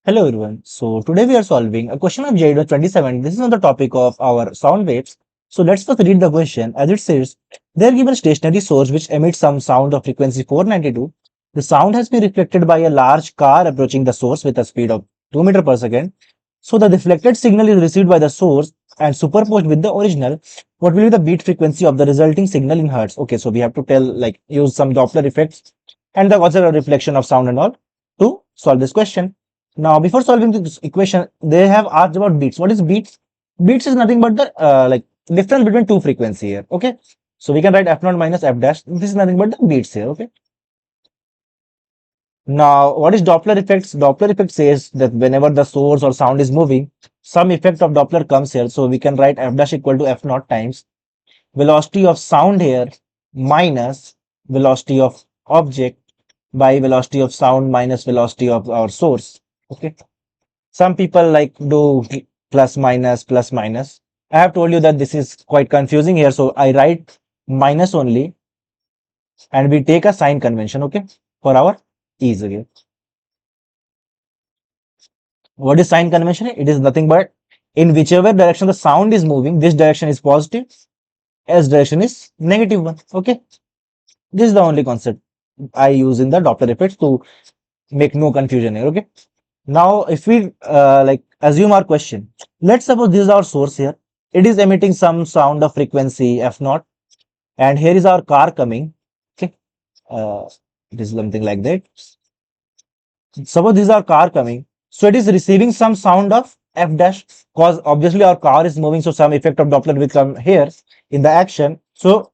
Hello everyone. So today we are solving a question of JEE ADV 27. This is on the topic of our sound waves. So let's first read the question as it says, they are given a stationary source which emits some sound of frequency 492. The sound has been reflected by a large car approaching the source with a speed of 2 meters per second. So the reflected signal is received by the source and superposed with the original. What will be the beat frequency of the resulting signal in hertz? Okay, so we have to use some Doppler effects and the also reflection of sound and all to solve this question. Now, before solving this equation, they have asked about beats. What is beats? Beats is nothing but the difference between two frequency here. Okay, so we can write f naught minus f dash. This is nothing but the beats here. Okay. Now, what is Doppler effects? Doppler effect says that whenever the source or sound is moving, some effect of Doppler comes here. So we can write f dash equal to f naught times velocity of sound here minus velocity of object by velocity of sound minus velocity of our source. Okay. Some people like do plus minus plus minus. I have told you that this is quite confusing here, so I write minus only and we take a sign convention, okay, for our ease again. What is sign convention? It is nothing but in whichever direction the sound is moving, this direction is positive, S direction is negative one. Okay, this is the only concept I use in the Doppler effects to make no confusion here. Okay. Now, if we assume our question, let's suppose this is our source here. It is emitting some sound of frequency f naught, and here is our car coming. Okay, it is something like that. Suppose this is our car coming, so it is receiving some sound of f dash, because obviously our car is moving, so some effect of Doppler will come here in the action. So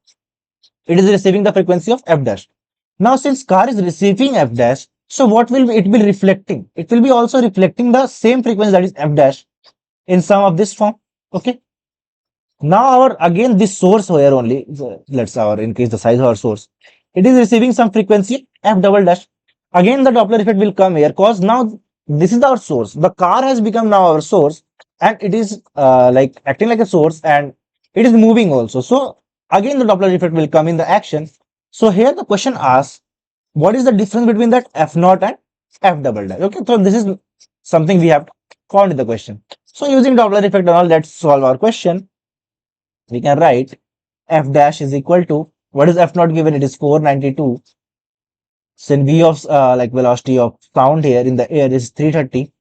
it is receiving the frequency of f dash. Now, since car is receiving f dash, so what will it be reflecting? It will be also reflecting the same frequency, that is f dash, in some of this form. Okay. Now our again this source here only, let's increase the size of our source. It is receiving some frequency f double dash. Again the Doppler effect will come here, because now this is our source. The car has become now our source, and it is acting like a source, and it is moving also. So again the Doppler effect will come in the action. So here the question asks, what is the difference between that f naught and f double dash? Okay, so this is something we have found in the question. So using Doppler effect and all, let's solve our question. We can write f dash is equal to, what is f naught given? It is 492. Since v of velocity of sound here in the air is 330.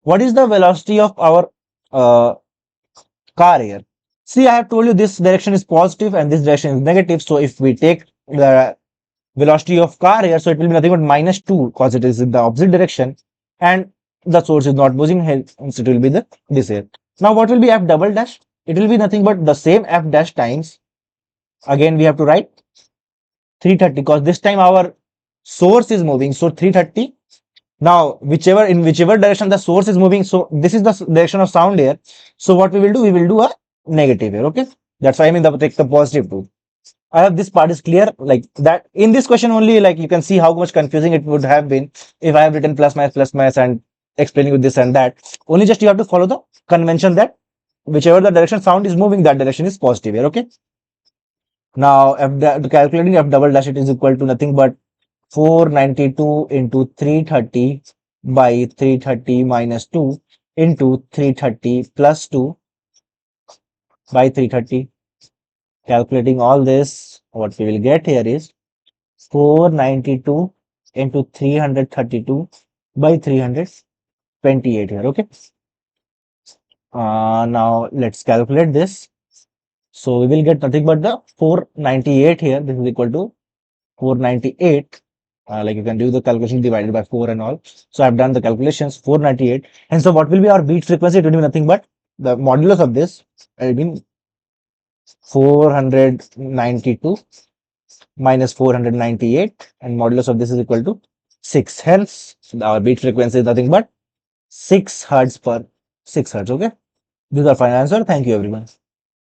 What is the velocity of our car here? See, I have told you this direction is positive and this direction is negative. So if we take the velocity of car here, so it will be nothing but minus 2, because it is in the opposite direction, and the source is not moving here, so it will be this here. Now what will be f double dash? It will be nothing but the same f dash times, again we have to write 330, because this time our source is moving, so 330. Now in whichever direction the source is moving, so this is the direction of sound here, so what we will do, we will do a negative here. Okay, that's why I mean take the positive too. I hope this part is clear, like that in this question only, like you can see how much confusing it would have been if I have written plus minus and explaining with this and that. Only just you have to follow the convention that whichever the direction sound is moving, that direction is positive here. Okay. Now calculating f double dash, it is equal to nothing but 492 into 330 by 330 minus 2 into 330 plus 2 by 330. Calculating all this, what we will get here is 492 into 332 by 328 here. Okay. Now let's calculate this. So we will get nothing but the 498 here. This is equal to 498. Like you can do the calculation divided by 4 and all. So I've done the calculations, 498. And so what will be our beat frequency? It will be nothing but the modulus of this. I mean 492 minus 498, and modulus of this is equal to 6. Hence, our beat frequency is nothing but 6 hertz per 6 hertz. Okay. This is our final answer. Thank you, everyone.